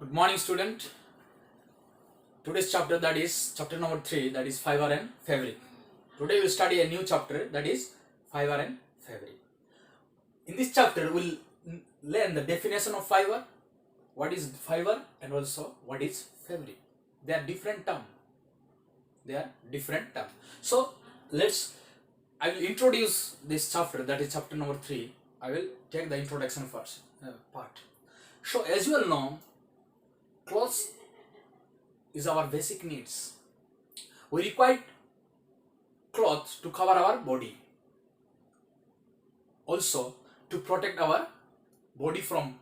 Good morning, student. Today's chapter, that is chapter number 3, that is fiber and fabric. Today we'll study a new chapter, that is fiber and fabric. In this chapter we'll learn the definition of fiber, what is fiber, and also what is fabric. They are different terms. So I will introduce this chapter, that is chapter number 3. I will take the introduction first part. So as you all know, clothes is our basic needs. We require clothes to cover our body, also to protect our body from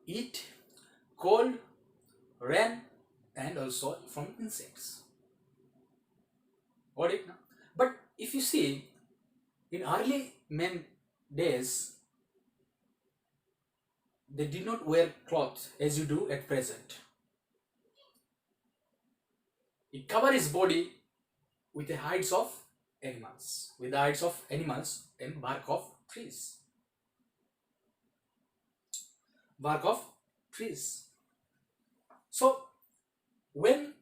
heat, cold, rain, and also from insects. Got it now? But if you see, in early men days, they did not wear clothes as you do at present. It covers his body with the hides of animals, and bark of trees. So when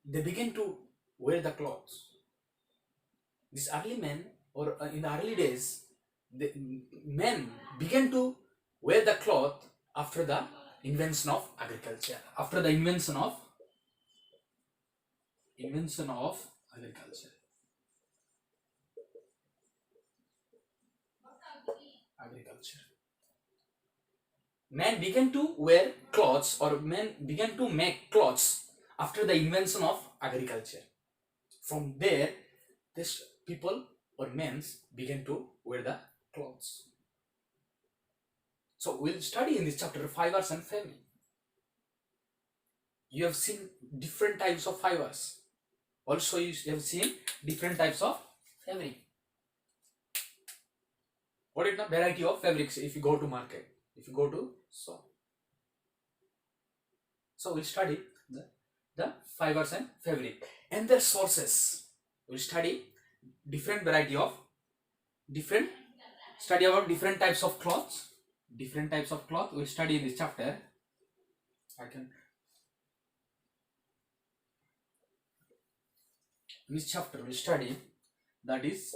they begin to wear the clothes, these early men, or in the early days, the men began to wear the cloth after the invention of agriculture. After the invention of agriculture. Men began to wear clothes, or men began to make clothes after the invention of agriculture. From there, this people or men began to wear the clothes. So we'll study in this chapter fibers and fabric. You have seen different types of fibers. Also, you have seen different types of fabric. What is the variety of fabrics if you go to market? If you go to shop. So we'll study the fibers and fabric and their sources. We'll study different variety of study about different types of cloths. We'll study in this chapter. In this chapter we'll study, that is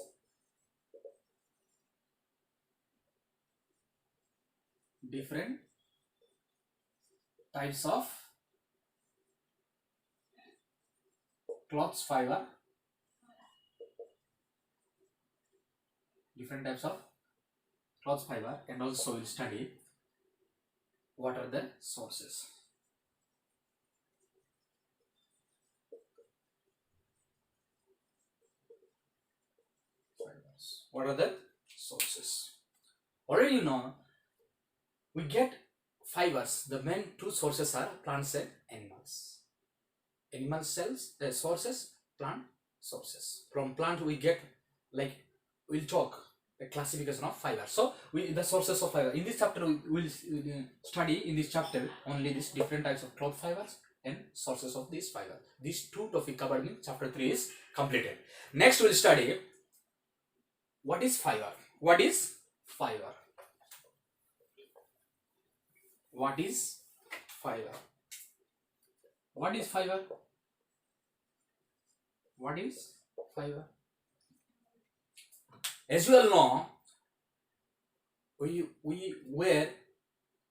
different types of cloths fiber, and also we'll study what are the sources. What are the sources? Already you know, we get fibers. The main two sources are plants and animals. Animal cells, the sources, plant sources. From plant we get, like we'll talk a classification of fiber. So the sources of fiber. In this chapter we will study in this chapter only these different types of cloth fibers and sources of these fibers. These two topics covered in chapter 3 is completed. Next we'll study what is fiber. What is fiber? What is fiber? What is fiber? What is fiber? As you all know, we wear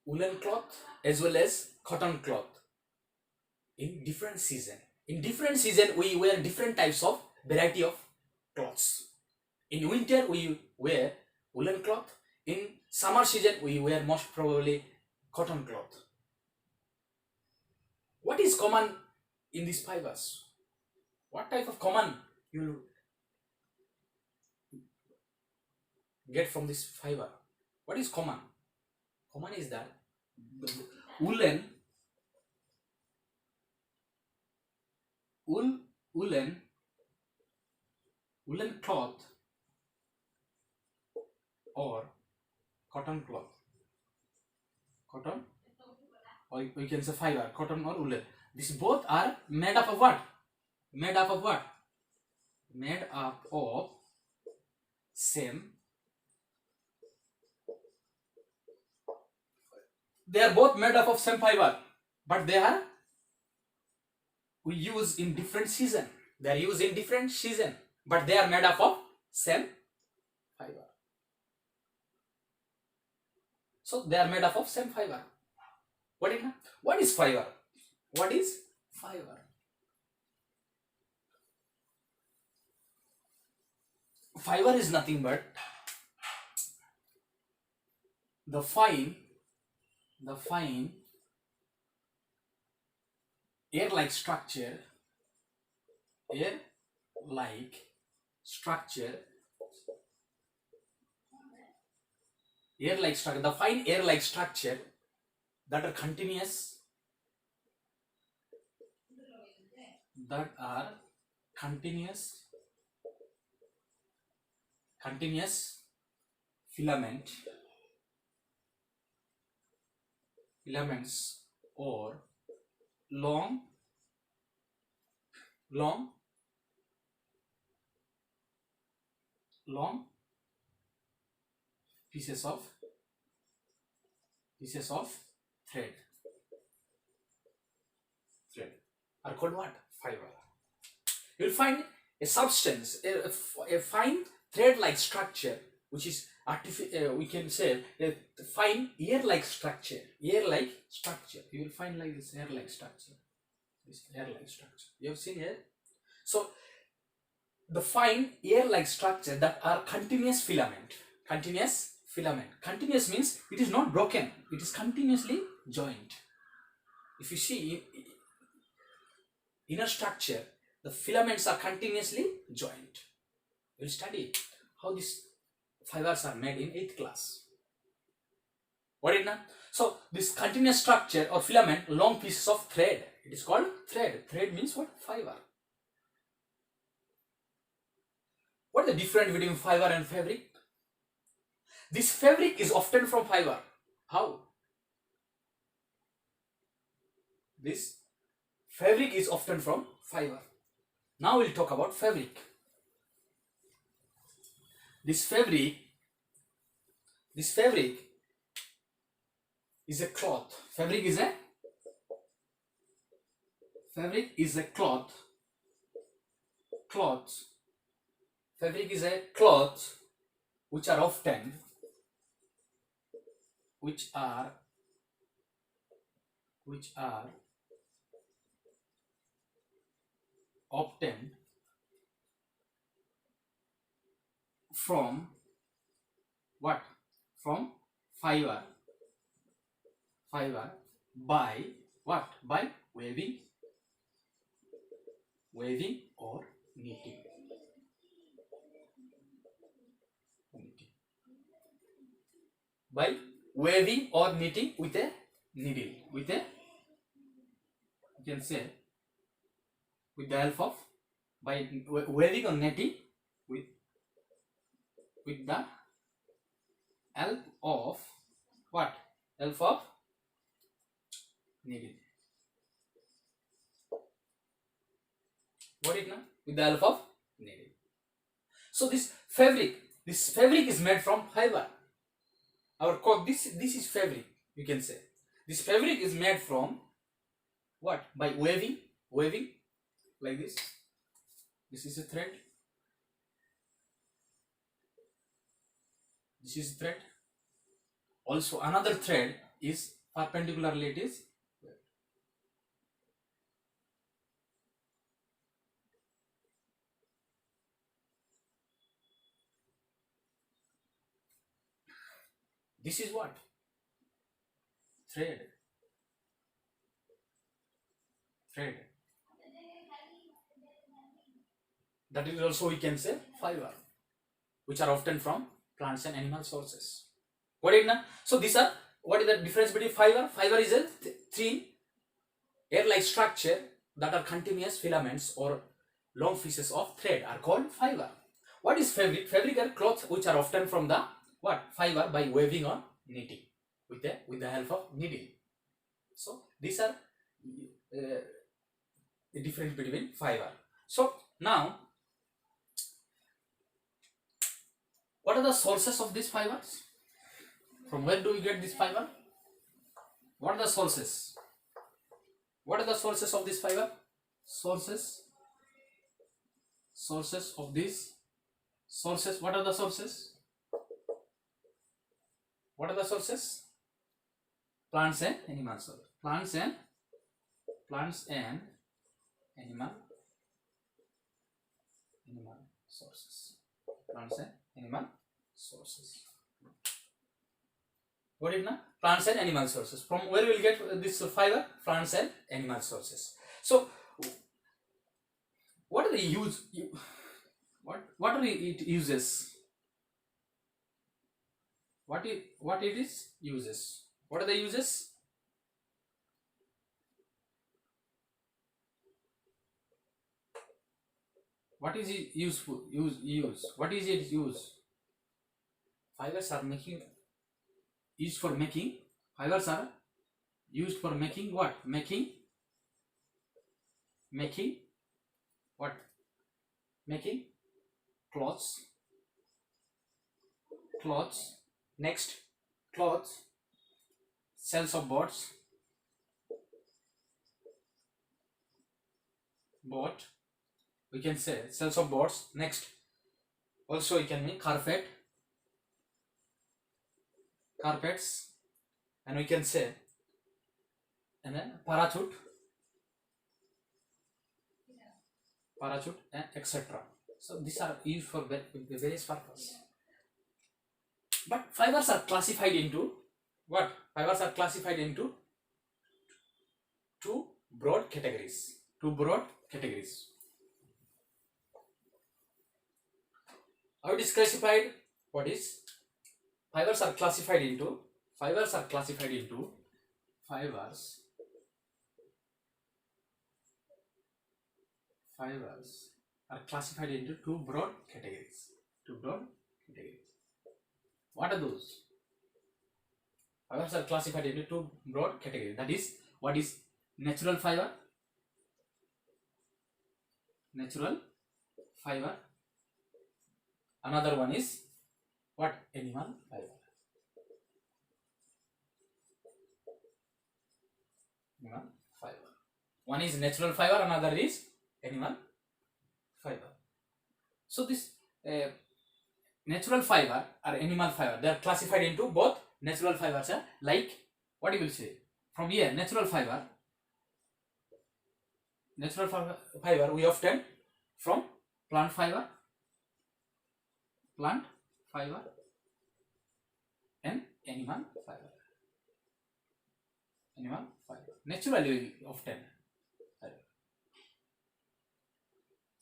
woolen cloth as well as cotton cloth in different season. In different season, we wear different types of variety of cloths. In winter, we wear woolen cloth. In summer season, we wear most probably cotton cloth. What is common in these fibers? What type of common you get from this fiber? What is common? Common is that woolen cloth or cotton cloth. Cotton, or we can say fiber, cotton or woolen. These both are made up of what? Made up of same. They are both made up of same fiber. but they are we use in different season. They are used in different season, but they are made up of same fiber. So they are made up of same fiber. What is fiber? What is fiber? Fiber is nothing but the fine air-like structure, air-like structure, the fine air-like structure that are continuous, continuous filaments or long pieces of thread are called what? Fiber. You will find a substance, a fine thread-like structure, which is we can say a fine air-like structure. You will find like this air-like structure. You have seen here. So the fine air-like structure that are continuous filament. Continuous means it is not broken. It is continuously joined. If you see inner structure, the filaments are continuously joined. We'll study how these fibers are made in 8th class. What is now? So this continuous structure or filament, long pieces of thread. It is called thread. Thread means what? Fiber. What is the difference between fiber and fabric? This fabric is often from fiber. How? This fabric is often from fiber. Now we'll talk about fabric. This fabric is a cloth. Fabric is a cloth. Fabric is a cloth which are often obtained from what? From fiber by what? By weaving or knitting. By weaving or knitting with a needle, you can say with the help of, by weaving or knitting with the help of what? Help of needle. What it now? With the help of needle. So this fabric is made from fiber. Our code, this is fabric, you can say. This fabric is made from what? By weaving like this. This is a thread. This is thread. Also another thread is perpendicularly it is. This is what? Thread. That is also, we can say, fiber, which are often from plants and animal sources. What is now? So these are, what is the difference between fiber? Fiber is a thin air-like structure that are continuous filaments or long pieces of thread are called fiber. What is fabric? Fabric are cloths which are often from the what? Fiber by weaving or knitting with the help of needle. So these are the difference between fiber. So now, what are the sources of these fibers? From where do we get this fiber? What are the sources? What are the sources of this fiber? Sources of these sources. What are the sources? What are the sources? Plants and animal sources. Plants and animal sources. Plants and animal sources. What is now? Plants and animal sources. From where we will get this fiber? Plants and animal sources. So, what are the use? What are it uses? What it is uses? What are the uses? What is it useful? Use. What is it use? Fibers are used for making. Fibers are used for making what? Making what? Making clothes. Next, clothes. Cells of boards. We can say cells of boards. Next, also you can make carpets, and we can say, and then parachute, and etc. So these are used for various purposes. But fibers are classified into what? Fibers are classified into two broad categories. How it is classified? What is? Fibers are classified into two broad categories. What are those? Fibers are classified into two broad categories. That is, what is natural fiber? Another one is what? Animal fiber. One is natural fiber, another is animal fiber. So this natural fiber or animal fiber, they are classified into both natural fibers. Like what you will say from here, natural fiber we obtain from plant fiber and animal fiber. Naturally we obtain.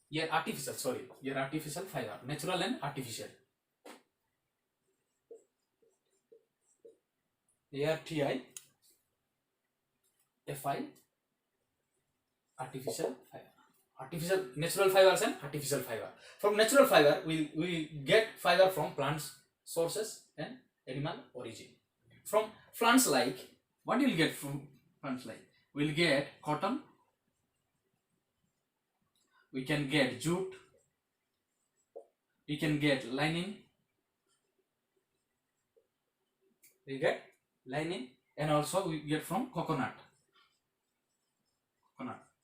Here artificial fiber, natural and artificial. Here TIFI, artificial fiber. Natural fibers and artificial fiber. From natural fiber we get fiber from plants sources and animal origin. From plants, like what you will get from plants, like we will get cotton, we can get jute, we can get lining, and also we get from coconut.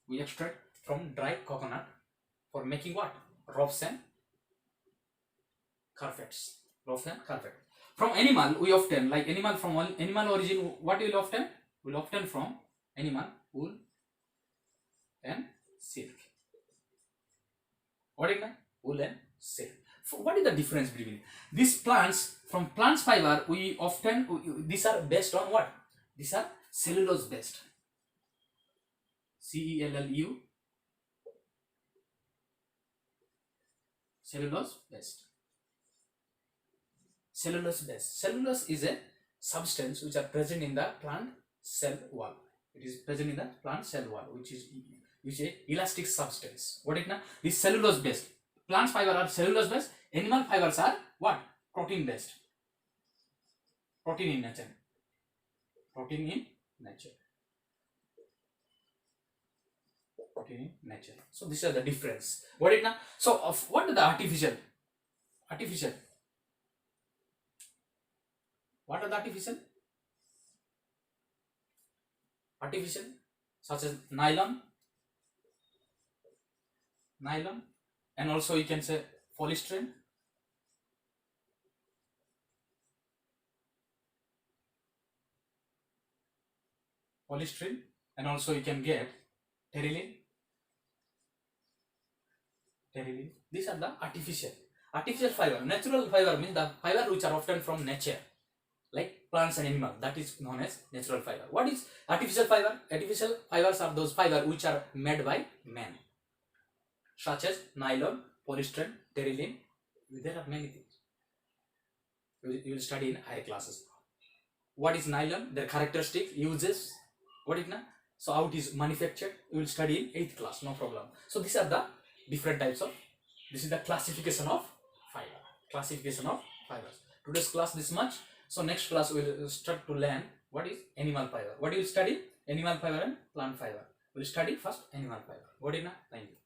We extract from dry coconut for making what? Ropes and carpets. From animal we obtain, like from animal origin, what we will obtain? We will obtain from animal wool and silk. What is that? Wool and silk. So what is the difference between these plants? From plants fiber we obtain, these are based on what? These are cellulose based. CELLU, cellulose based. Cellulose is a substance which are present in the plant cell wall. It is present in the plant cell wall, which is elastic substance. What is now? This cellulose based. Plant fiber are cellulose based. Animal fibers are what? Protein based. Protein in nature. So these are the difference. What is now? So what is the artificial? What are the artificial? such as nylon, and also you can say polystyrene, and also you can get terylene. These are the artificial fiber. Natural fiber means the fiber which are often from nature, like plants and animals. That is known as natural fiber. What is artificial fiber? Artificial fibers are those fiber which are made by man, such as nylon, polystyrene, terylene. There are many things. You will study in higher classes. What is nylon? Their characteristic, uses. What is na? So how it is manufactured? You will study in 8th class. No problem. So these are the different types of. This is the classification of fiber. Today's class this much. So next class we will start to learn what is animal fiber. What do you study? Animal fiber and plant fiber. We will study first animal fiber. Got it na? Thank you.